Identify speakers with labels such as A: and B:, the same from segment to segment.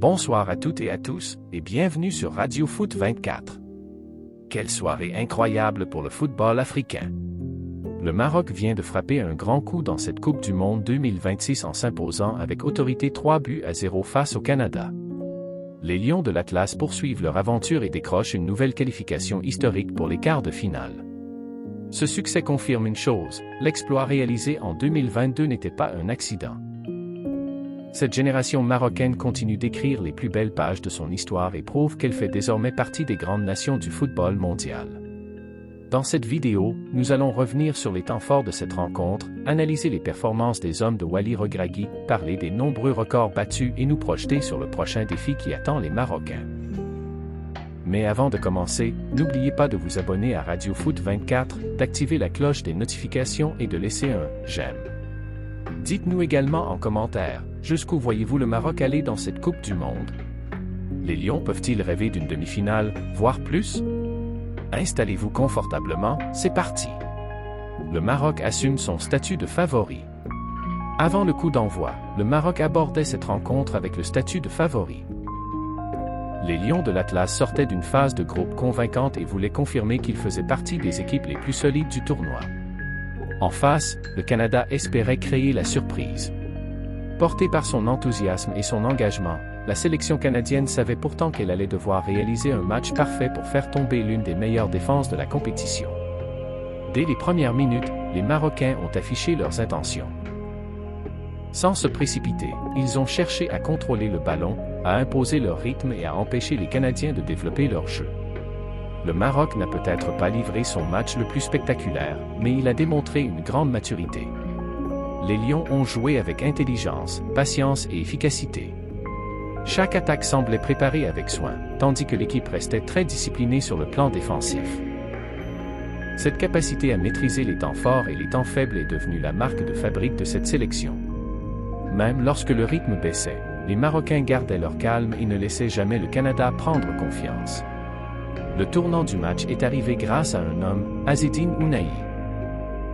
A: Bonsoir à toutes et à tous, et bienvenue sur Radio Foot 24. Quelle soirée incroyable pour le football africain! Le Maroc vient de frapper un grand coup dans cette Coupe du Monde 2026 en s'imposant avec autorité 3-0 face au Canada. Les Lions de l'Atlas poursuivent leur aventure et décrochent une nouvelle qualification historique pour les quarts de finale. Ce succès confirme une chose, l'exploit réalisé en 2022 n'était pas un accident. Cette génération marocaine continue d'écrire les plus belles pages de son histoire et prouve qu'elle fait désormais partie des grandes nations du football mondial. Dans cette vidéo, nous allons revenir sur les temps forts de cette rencontre, analyser les performances des hommes de Wally Regragui, parler des nombreux records battus et nous projeter sur le prochain défi qui attend les Marocains. Mais avant de commencer, n'oubliez pas de vous abonner à Radio Foot 24, d'activer la cloche des notifications et de laisser un « j'aime ». Dites-nous également en commentaire, jusqu'où voyez-vous le Maroc aller dans cette Coupe du Monde? Les Lions peuvent-ils rêver d'une demi-finale, voire plus? Installez-vous confortablement, c'est parti! Le Maroc assume son statut de favori. Avant le coup d'envoi, le Maroc abordait cette rencontre avec le statut de favori. Les Lions de l'Atlas sortaient d'une phase de groupe convaincante et voulaient confirmer qu'ils faisaient partie des équipes les plus solides du tournoi. En face, le Canada espérait créer la surprise. Portée par son enthousiasme et son engagement, la sélection canadienne savait pourtant qu'elle allait devoir réaliser un match parfait pour faire tomber l'une des meilleures défenses de la compétition. Dès les premières minutes, les Marocains ont affiché leurs intentions. Sans se précipiter, ils ont cherché à contrôler le ballon, à imposer leur rythme et à empêcher les Canadiens de développer leur jeu. Le Maroc n'a peut-être pas livré son match le plus spectaculaire, mais il a démontré une grande maturité. Les Lions ont joué avec intelligence, patience et efficacité. Chaque attaque semblait préparée avec soin, tandis que l'équipe restait très disciplinée sur le plan défensif. Cette capacité à maîtriser les temps forts et les temps faibles est devenue la marque de fabrique de cette sélection. Même lorsque le rythme baissait, les Marocains gardaient leur calme et ne laissaient jamais le Canada prendre confiance. Le tournant du match est arrivé grâce à un homme, Azzedine Ounahi.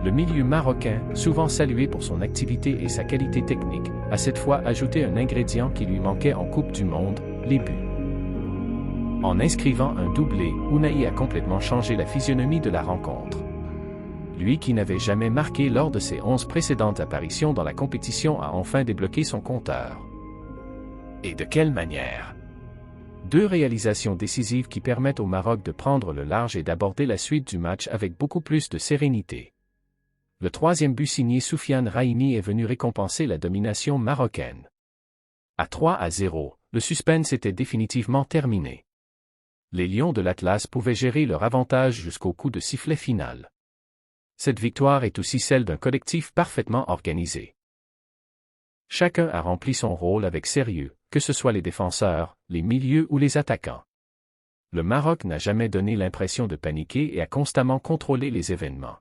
A: Le milieu marocain, souvent salué pour son activité et sa qualité technique, a cette fois ajouté un ingrédient qui lui manquait en Coupe du Monde, les buts. En inscrivant un doublé, Ounahi a complètement changé la physionomie de la rencontre. Lui qui n'avait jamais marqué lors de ses 11 précédentes apparitions dans la compétition a enfin débloqué son compteur. Et de quelle manière? 2 réalisations décisives qui permettent au Maroc de prendre le large et d'aborder la suite du match avec beaucoup plus de sérénité. Le 3e but signé Soufiane Raimi est venu récompenser la domination marocaine. À 3-0, le suspense était définitivement terminé. Les Lions de l'Atlas pouvaient gérer leur avantage jusqu'au coup de sifflet final. Cette victoire est aussi celle d'un collectif parfaitement organisé. Chacun a rempli son rôle avec sérieux, que ce soit les défenseurs, les milieux ou les attaquants. Le Maroc n'a jamais donné l'impression de paniquer et a constamment contrôlé les événements.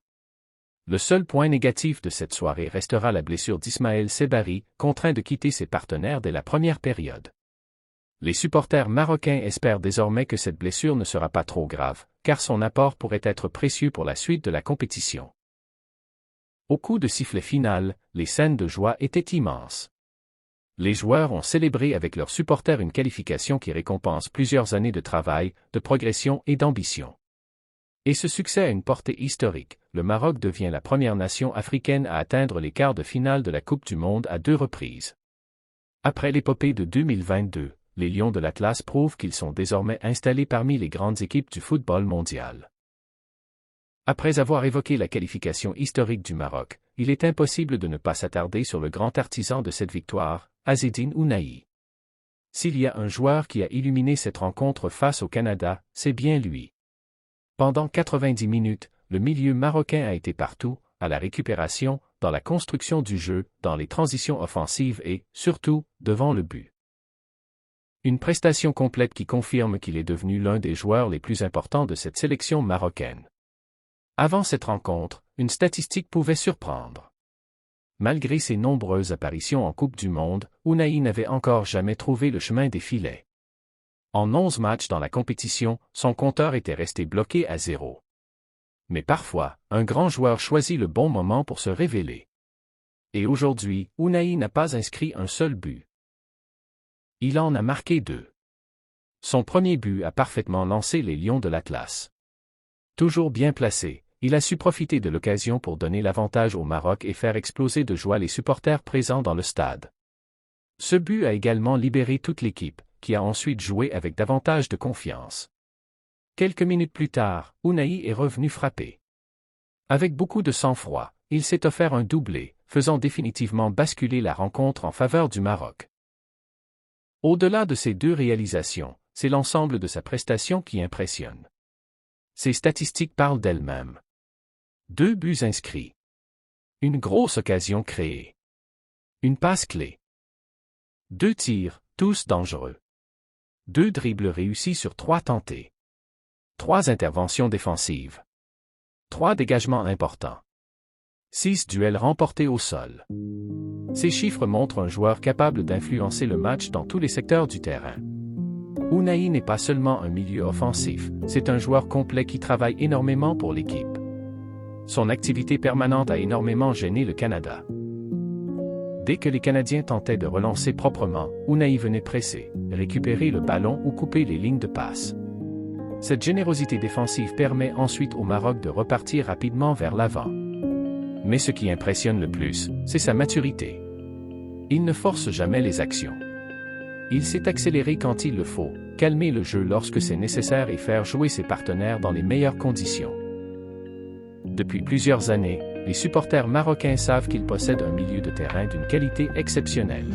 A: Le seul point négatif de cette soirée restera la blessure d'Ismaël Sebari, contraint de quitter ses partenaires dès la première période. Les supporters marocains espèrent désormais que cette blessure ne sera pas trop grave, car son apport pourrait être précieux pour la suite de la compétition. Au coup de sifflet final, les scènes de joie étaient immenses. Les joueurs ont célébré avec leurs supporters une qualification qui récompense plusieurs années de travail, de progression et d'ambition. Et ce succès a une portée historique, le Maroc devient la première nation africaine à atteindre les quarts de finale de la Coupe du Monde à 2 reprises. Après l'épopée de 2022, les Lions de l'Atlas prouvent qu'ils sont désormais installés parmi les grandes équipes du football mondial. Après avoir évoqué la qualification historique du Maroc, il est impossible de ne pas s'attarder sur le grand artisan de cette victoire, Azzedine Ounahi. S'il y a un joueur qui a illuminé cette rencontre face au Canada, c'est bien lui. Pendant 90 minutes, le milieu marocain a été partout, à la récupération, dans la construction du jeu, dans les transitions offensives et, surtout, devant le but. Une prestation complète qui confirme qu'il est devenu l'un des joueurs les plus importants de cette sélection marocaine. Avant cette rencontre, une statistique pouvait surprendre. Malgré ses nombreuses apparitions en Coupe du Monde, Ounahi n'avait encore jamais trouvé le chemin des filets. En 11 matchs dans la compétition, son compteur était resté bloqué à 0. Mais parfois, un grand joueur choisit le bon moment pour se révéler. Et aujourd'hui, Ounahi n'a pas inscrit un seul but. Il en a marqué 2. Son premier but a parfaitement lancé les Lions de l'Atlas. Toujours bien placé, il a su profiter de l'occasion pour donner l'avantage au Maroc et faire exploser de joie les supporters présents dans le stade. Ce but a également libéré toute l'équipe, qui a ensuite joué avec davantage de confiance. Quelques minutes plus tard, Ounahi est revenu frapper. Avec beaucoup de sang-froid, il s'est offert un doublé, faisant définitivement basculer la rencontre en faveur du Maroc. Au-delà de ces 2 réalisations, c'est l'ensemble de sa prestation qui impressionne. Ses statistiques parlent d'elles-mêmes. 2 buts inscrits. Une grosse occasion créée. Une passe clé. 2 tirs, tous dangereux. 2 dribbles réussis sur 3 tentés. 3 interventions défensives. 3 dégagements importants. 6 duels remportés au sol. Ces chiffres montrent un joueur capable d'influencer le match dans tous les secteurs du terrain. Ounahi n'est pas seulement un milieu offensif, c'est un joueur complet qui travaille énormément pour l'équipe. Son activité permanente a énormément gêné le Canada. Dès que les Canadiens tentaient de relancer proprement, Ounahi venait presser, récupérer le ballon ou couper les lignes de passe. Cette générosité défensive permet ensuite au Maroc de repartir rapidement vers l'avant. Mais ce qui impressionne le plus, c'est sa maturité. Il ne force jamais les actions. Il sait accélérer quand il le faut, calmer le jeu lorsque c'est nécessaire et faire jouer ses partenaires dans les meilleures conditions. Depuis plusieurs années, les supporters marocains savent qu'il possède un milieu de terrain d'une qualité exceptionnelle.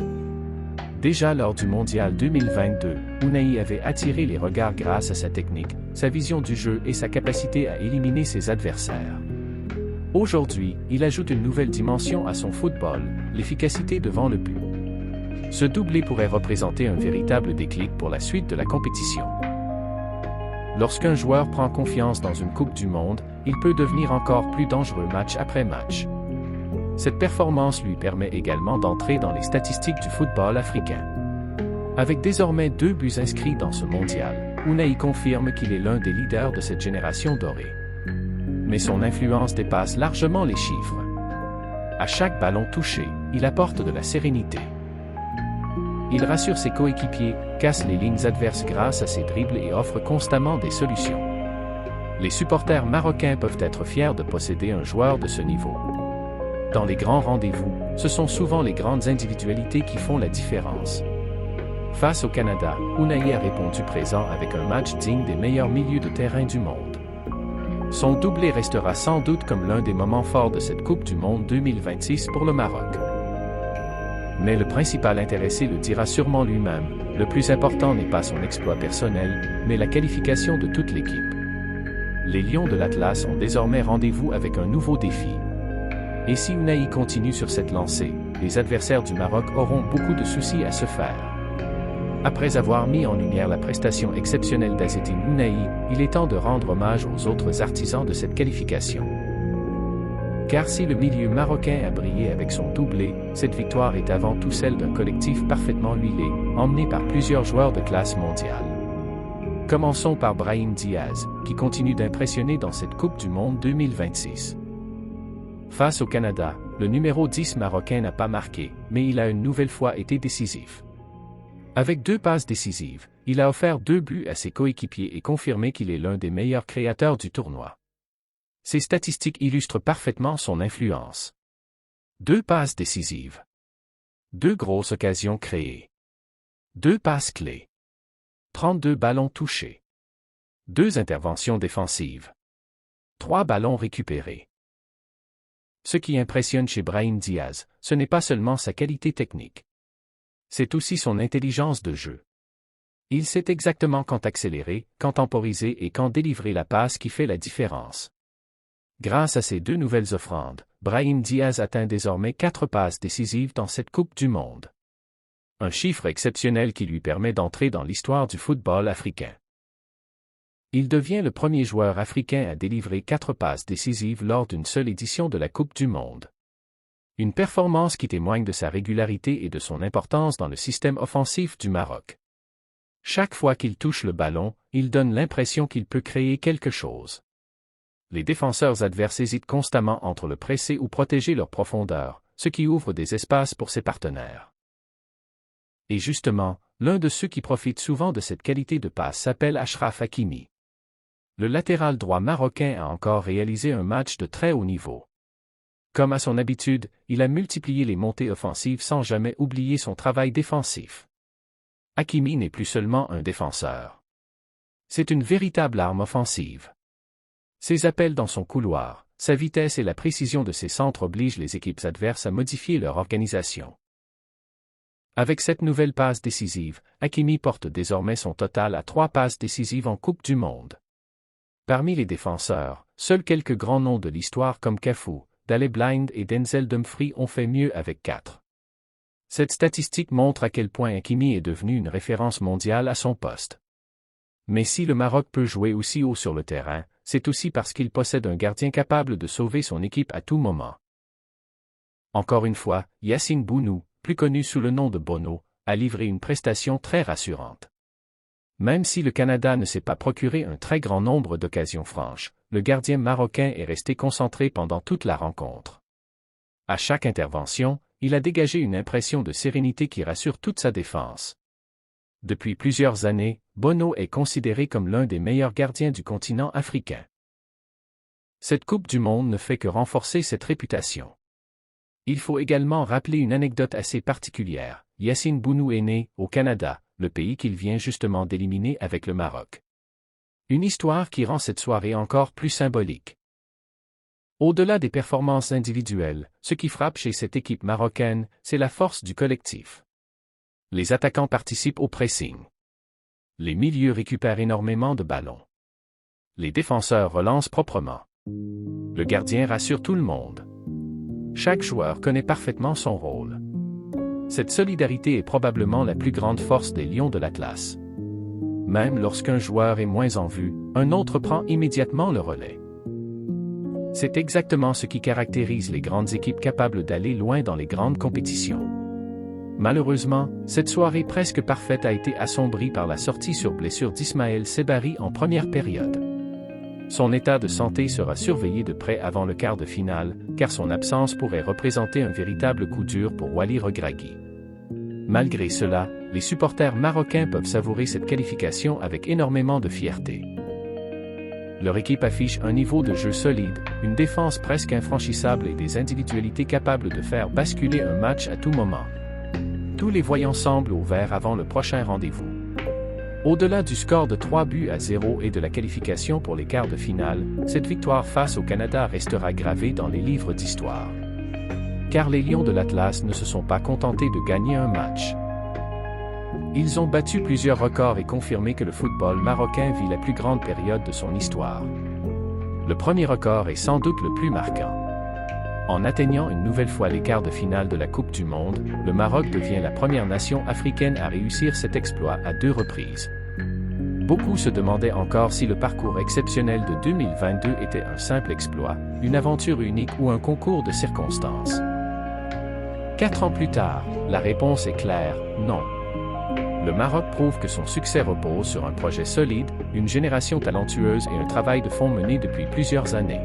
A: Déjà lors du Mondial 2022, Ounahi avait attiré les regards grâce à sa technique, sa vision du jeu et sa capacité à éliminer ses adversaires. Aujourd'hui, il ajoute une nouvelle dimension à son football, l'efficacité devant le but. Ce doublé pourrait représenter un véritable déclic pour la suite de la compétition. Lorsqu'un joueur prend confiance dans une Coupe du Monde, il peut devenir encore plus dangereux match après match. Cette performance lui permet également d'entrer dans les statistiques du football africain. Avec désormais 2 buts inscrits dans ce mondial, Ounahi confirme qu'il est l'un des leaders de cette génération dorée. Mais son influence dépasse largement les chiffres. À chaque ballon touché, il apporte de la sérénité. Il rassure ses coéquipiers, casse les lignes adverses grâce à ses dribbles et offre constamment des solutions. Les supporters marocains peuvent être fiers de posséder un joueur de ce niveau. Dans les grands rendez-vous, ce sont souvent les grandes individualités qui font la différence. Face au Canada, Ounahi a répondu présent avec un match digne des meilleurs milieux de terrain du monde. Son doublé restera sans doute comme l'un des moments forts de cette Coupe du Monde 2026 pour le Maroc. Mais le principal intéressé le dira sûrement lui-même, le plus important n'est pas son exploit personnel, mais la qualification de toute l'équipe. Les Lions de l'Atlas ont désormais rendez-vous avec un nouveau défi. Et si Ounahi continue sur cette lancée, les adversaires du Maroc auront beaucoup de soucis à se faire. Après avoir mis en lumière la prestation exceptionnelle d'Azzeddine Ounahi, il est temps de rendre hommage aux autres artisans de cette qualification. Car si le milieu marocain a brillé avec son doublé, cette victoire est avant tout celle d'un collectif parfaitement huilé, emmené par plusieurs joueurs de classe mondiale. Commençons par Brahim Diaz, qui continue d'impressionner dans cette Coupe du Monde 2026. Face au Canada, le numéro 10 marocain n'a pas marqué, mais il a une nouvelle fois été décisif. Avec 2 passes décisives, il a offert 2 buts à ses coéquipiers et confirmé qu'il est l'un des meilleurs créateurs du tournoi. Ces statistiques illustrent parfaitement son influence. 2 passes décisives. 2 grosses occasions créées. 2 passes clés. 32 ballons touchés. 2 interventions défensives. 3 ballons récupérés. Ce qui impressionne chez Brahim Diaz, ce n'est pas seulement sa qualité technique. C'est aussi son intelligence de jeu. Il sait exactement quand accélérer, quand temporiser et quand délivrer la passe qui fait la différence. Grâce à ces 2 nouvelles offrandes, Brahim Diaz atteint désormais 4 passes décisives dans cette Coupe du Monde. Un chiffre exceptionnel qui lui permet d'entrer dans l'histoire du football africain. Il devient le premier joueur africain à délivrer 4 passes décisives lors d'une seule édition de la Coupe du Monde. Une performance qui témoigne de sa régularité et de son importance dans le système offensif du Maroc. Chaque fois qu'il touche le ballon, il donne l'impression qu'il peut créer quelque chose. Les défenseurs adverses hésitent constamment entre le presser ou protéger leur profondeur, ce qui ouvre des espaces pour ses partenaires. Et justement, L'un de ceux qui profitent souvent de cette qualité de passe s'appelle Achraf Hakimi. Le latéral droit marocain a encore réalisé un match de très haut niveau. Comme à son habitude, il a multiplié les montées offensives sans jamais oublier son travail défensif. Hakimi n'est plus seulement un défenseur. C'est une véritable arme offensive. Ses appels dans son couloir, sa vitesse et la précision de ses centres obligent les équipes adverses à modifier leur organisation. Avec cette nouvelle passe décisive, Hakimi porte désormais son total à 3 passes décisives en Coupe du Monde. Parmi les défenseurs, seuls quelques grands noms de l'histoire comme Cafu, Daley Blind et Denzel Dumfries ont fait mieux avec 4. Cette statistique montre à quel point Hakimi est devenu une référence mondiale à son poste. Mais si le Maroc peut jouer aussi haut sur le terrain, c'est aussi parce qu'il possède un gardien capable de sauver son équipe à tout moment. Encore une fois, Yacine Bounou, plus connu sous le nom de Bono, a livré une prestation très rassurante. Même si le Canada ne s'est pas procuré un très grand nombre d'occasions franches, le gardien marocain est resté concentré pendant toute la rencontre. À chaque intervention, il a dégagé une impression de sérénité qui rassure toute sa défense. Depuis plusieurs années, Bono est considéré comme l'un des meilleurs gardiens du continent africain. Cette Coupe du Monde ne fait que renforcer cette réputation. Il faut également rappeler une anecdote assez particulière. Yacine Bounou est né au Canada, le pays qu'il vient justement d'éliminer avec le Maroc. Une histoire qui rend cette soirée encore plus symbolique. Au-delà des performances individuelles, ce qui frappe chez cette équipe marocaine, c'est la force du collectif. Les attaquants participent au pressing. Les milieux récupèrent énormément de ballons. Les défenseurs relancent proprement. Le gardien rassure tout le monde. Chaque joueur connaît parfaitement son rôle. Cette solidarité est probablement la plus grande force des Lions de l'Atlas. Même lorsqu'un joueur est moins en vue, un autre prend immédiatement le relais. C'est exactement ce qui caractérise les grandes équipes capables d'aller loin dans les grandes compétitions. Malheureusement, cette soirée presque parfaite a été assombrie par la sortie sur blessure d'Ismaël Sebari en première période. Son état de santé sera surveillé de près avant le quart de finale, car son absence pourrait représenter un véritable coup dur pour Wally Regragui. Malgré cela, les supporters marocains peuvent savourer cette qualification avec énormément de fierté. Leur équipe affiche un niveau de jeu solide, une défense presque infranchissable et des individualités capables de faire basculer un match à tout moment. Tous les voyants semblent au vert avant le prochain rendez-vous. Au-delà du score de 3-0 et de la qualification pour les quarts de finale, cette victoire face au Canada restera gravée dans les livres d'histoire. Car les Lions de l'Atlas ne se sont pas contentés de gagner un match. Ils ont battu plusieurs records et confirmé que le football marocain vit la plus grande période de son histoire. Le premier record est sans doute le plus marquant. En atteignant une nouvelle fois les quarts de finale de la Coupe du Monde, le Maroc devient la première nation africaine à réussir cet exploit à 2 reprises. Beaucoup se demandaient encore si le parcours exceptionnel de 2022 était un simple exploit, une aventure unique ou un concours de circonstances. 4 ans plus tard, la réponse est claire, non. Le Maroc prouve que son succès repose sur un projet solide, une génération talentueuse et un travail de fond mené depuis plusieurs années.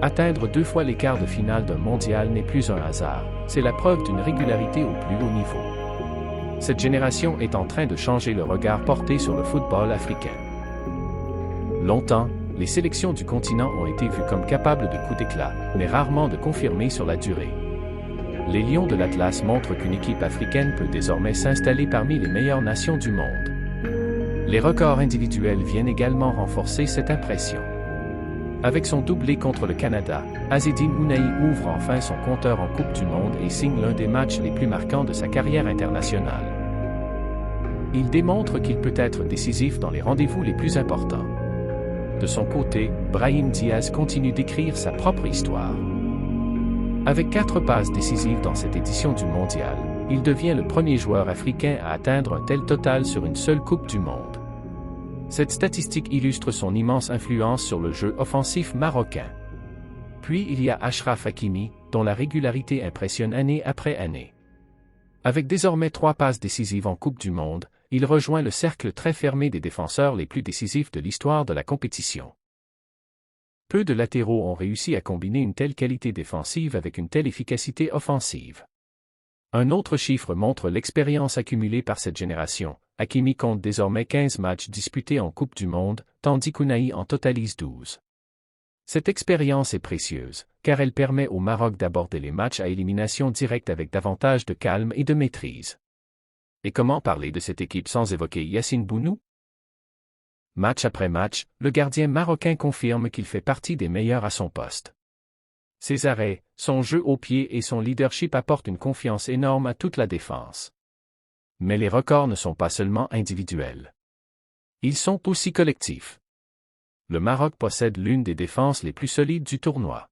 A: Atteindre 2 fois les quarts de finale d'un mondial n'est plus un hasard, c'est la preuve d'une régularité au plus haut niveau. Cette génération est en train de changer le regard porté sur le football africain. Longtemps, les sélections du continent ont été vues comme capables de coups d'éclat, mais rarement de confirmer sur la durée. Les Lions de l'Atlas montrent qu'une équipe africaine peut désormais s'installer parmi les meilleures nations du monde. Les records individuels viennent également renforcer cette impression. Avec son doublé contre le Canada, Azzedine Ounahi ouvre enfin son compteur en Coupe du Monde et signe l'un des matchs les plus marquants de sa carrière internationale. Il démontre qu'il peut être décisif dans les rendez-vous les plus importants. De son côté, Brahim Diaz continue d'écrire sa propre histoire. Avec 4 passes décisives dans cette édition du Mondial, il devient le premier joueur africain à atteindre un tel total sur une seule Coupe du Monde. Cette statistique illustre son immense influence sur le jeu offensif marocain. Puis il y a Achraf Hakimi, dont la régularité impressionne année après année. Avec désormais 3 passes décisives en Coupe du Monde, il rejoint le cercle très fermé des défenseurs les plus décisifs de l'histoire de la compétition. Peu de latéraux ont réussi à combiner une telle qualité défensive avec une telle efficacité offensive. Un autre chiffre montre l'expérience accumulée par cette génération. Hakimi compte désormais 15 matchs disputés en Coupe du Monde, tandis qu'Unai en totalise 12. Cette expérience est précieuse, car elle permet au Maroc d'aborder les matchs à élimination directe avec davantage de calme et de maîtrise. Et comment parler de cette équipe sans évoquer Yassine Bounou? Match après match, le gardien marocain confirme qu'il fait partie des meilleurs à son poste. Ses arrêts, son jeu au pied et son leadership apportent une confiance énorme à toute la défense. Mais les records ne sont pas seulement individuels. Ils sont aussi collectifs. Le Maroc possède l'une des défenses les plus solides du tournoi.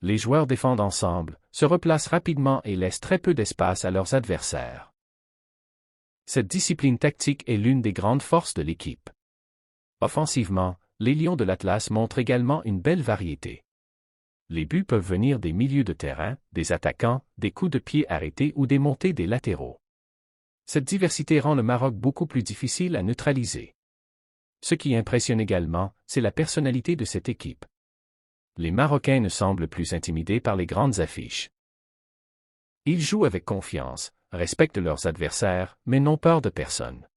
A: Les joueurs défendent ensemble, se replacent rapidement et laissent très peu d'espace à leurs adversaires. Cette discipline tactique est l'une des grandes forces de l'équipe. Offensivement, les Lions de l'Atlas montrent également une belle variété. Les buts peuvent venir des milieux de terrain, des attaquants, des coups de pied arrêtés ou des montées des latéraux. Cette diversité rend le Maroc beaucoup plus difficile à neutraliser. Ce qui impressionne également, c'est la personnalité de cette équipe. Les Marocains ne semblent plus intimidés par les grandes affiches. Ils jouent avec confiance, respectent leurs adversaires, mais n'ont peur de personne.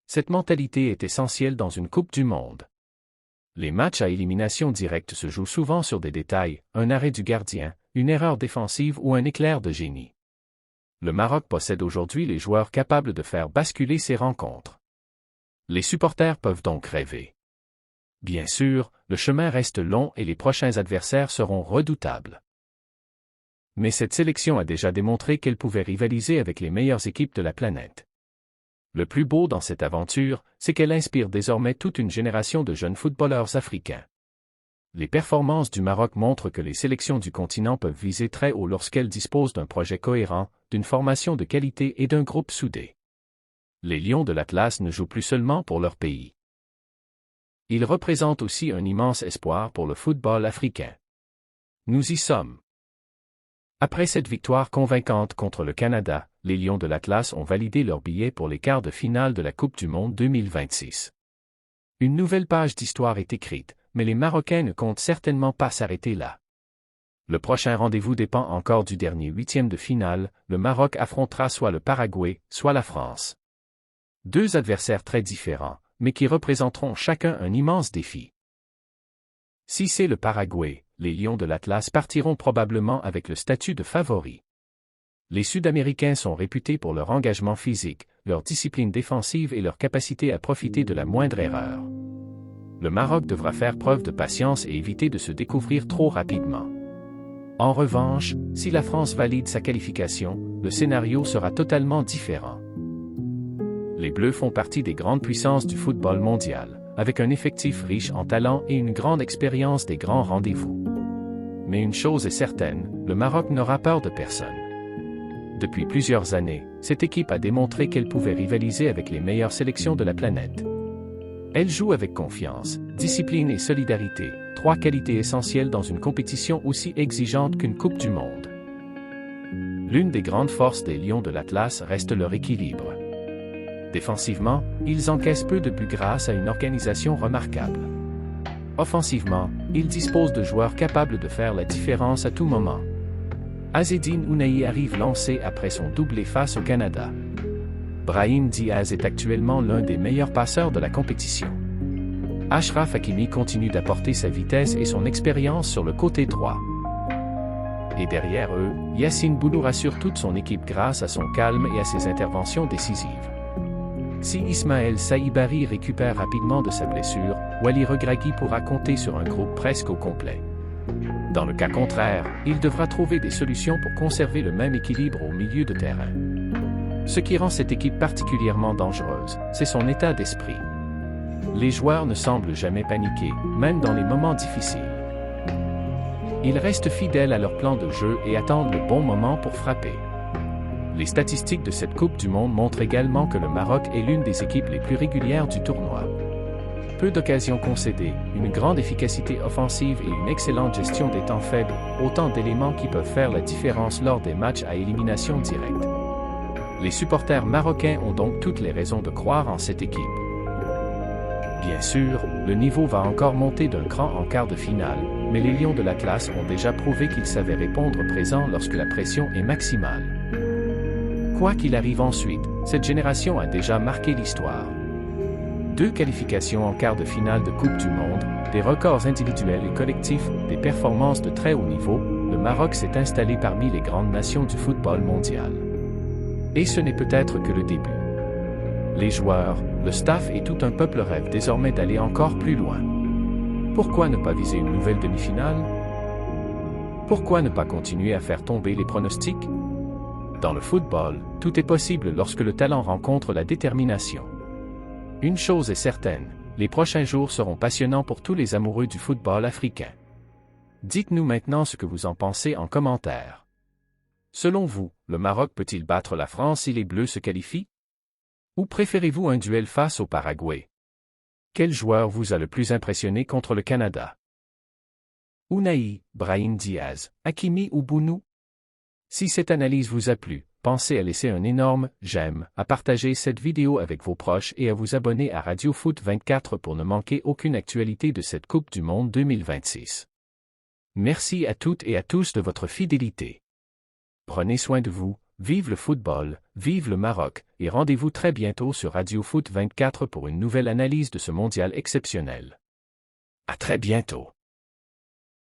A: Cette mentalité est essentielle dans une Coupe du Monde. Les matchs à élimination directe se jouent souvent sur des détails, un arrêt du gardien, une erreur défensive ou un éclair de génie. Le Maroc possède aujourd'hui les joueurs capables de faire basculer ces rencontres. Les supporters peuvent donc rêver. Bien sûr, le chemin reste long et les prochains adversaires seront redoutables. Mais cette sélection a déjà démontré qu'elle pouvait rivaliser avec les meilleures équipes de la planète. Le plus beau dans cette aventure, c'est qu'elle inspire désormais toute une génération de jeunes footballeurs africains. Les performances du Maroc montrent que les sélections du continent peuvent viser très haut lorsqu'elles disposent d'un projet cohérent, d'une formation de qualité et d'un groupe soudé. Les Lions de l'Atlas ne jouent plus seulement pour leur pays. Ils représentent aussi un immense espoir pour le football africain. Nous y sommes. Après cette victoire convaincante contre le Canada, les Lions de l'Atlas ont validé leur billet pour les quarts de finale de la Coupe du Monde 2026. Une nouvelle page d'histoire est écrite, mais les Marocains ne comptent certainement pas s'arrêter là. Le prochain rendez-vous dépend encore du dernier huitième de finale, le Maroc affrontera soit le Paraguay, soit la France. Deux adversaires très différents, mais qui représenteront chacun un immense défi. Si c'est le Paraguay, les Lions de l'Atlas partiront probablement avec le statut de favoris. Les Sud-Américains sont réputés pour leur engagement physique, leur discipline défensive et leur capacité à profiter de la moindre erreur. Le Maroc devra faire preuve de patience et éviter de se découvrir trop rapidement. En revanche, si la France valide sa qualification, le scénario sera totalement différent. Les Bleus font partie des grandes puissances du football mondial, avec un effectif riche en talent et une grande expérience des grands rendez-vous. Mais une chose est certaine, le Maroc n'aura peur de personne. Depuis plusieurs années, cette équipe a démontré qu'elle pouvait rivaliser avec les meilleures sélections de la planète. Elle joue avec confiance, discipline et solidarité, trois qualités essentielles dans une compétition aussi exigeante qu'une Coupe du Monde. L'une des grandes forces des Lions de l'Atlas reste leur équilibre. Défensivement, ils encaissent peu de buts grâce à une organisation remarquable. Offensivement, ils disposent de joueurs capables de faire la différence à tout moment. Azzedine Ounahi arrive lancé après son doublé face au Canada. Brahim Diaz est actuellement l'un des meilleurs passeurs de la compétition. Achraf Hakimi continue d'apporter sa vitesse et son expérience sur le côté droit. Et derrière eux, Yassine Bounou rassure toute son équipe grâce à son calme et à ses interventions décisives. Si Ismaël Saïbari récupère rapidement de sa blessure, Wally Regragui pourra compter sur un groupe presque au complet. Dans le cas contraire, il devra trouver des solutions pour conserver le même équilibre au milieu de terrain. Ce qui rend cette équipe particulièrement dangereuse, c'est son état d'esprit. Les joueurs ne semblent jamais paniquer, même dans les moments difficiles. Ils restent fidèles à leur plan de jeu et attendent le bon moment pour frapper. Les statistiques de cette Coupe du Monde montrent également que le Maroc est l'une des équipes les plus régulières du tournoi. Peu d'occasions concédées, une grande efficacité offensive et une excellente gestion des temps faibles, autant d'éléments qui peuvent faire la différence lors des matchs à élimination directe. Les supporters marocains ont donc toutes les raisons de croire en cette équipe. Bien sûr, le niveau va encore monter d'un cran en quart de finale, mais les Lions de l'Atlas ont déjà prouvé qu'ils savaient répondre présent lorsque la pression est maximale. Quoi qu'il arrive ensuite, cette génération a déjà marqué l'histoire. 2 qualifications en quart de finale de Coupe du Monde, des records individuels et collectifs, des performances de très haut niveau, le Maroc s'est installé parmi les grandes nations du football mondial. Et ce n'est peut-être que le début. Les joueurs, le staff et tout un peuple rêvent désormais d'aller encore plus loin. Pourquoi ne pas viser une nouvelle demi-finale? Pourquoi ne pas continuer à faire tomber les pronostics? Dans le football, tout est possible lorsque le talent rencontre la détermination. Une chose est certaine, les prochains jours seront passionnants pour tous les amoureux du football africain. Dites-nous maintenant ce que vous en pensez en commentaire. Selon vous, le Maroc peut-il battre la France si les Bleus se qualifient? Ou préférez-vous un duel face au Paraguay? Quel joueur vous a le plus impressionné contre le Canada? Ounahi, Brahim Diaz, Hakimi ou Bounou? Si cette analyse vous a plu, pensez à laisser un énorme « j'aime », à partager cette vidéo avec vos proches et à vous abonner à Radio Foot 24 pour ne manquer aucune actualité de cette Coupe du Monde 2026. Merci à toutes et à tous de votre fidélité. Prenez soin de vous, vive le football, vive le Maroc, et rendez-vous très bientôt sur Radio Foot 24 pour une nouvelle analyse de ce mondial exceptionnel. À très bientôt.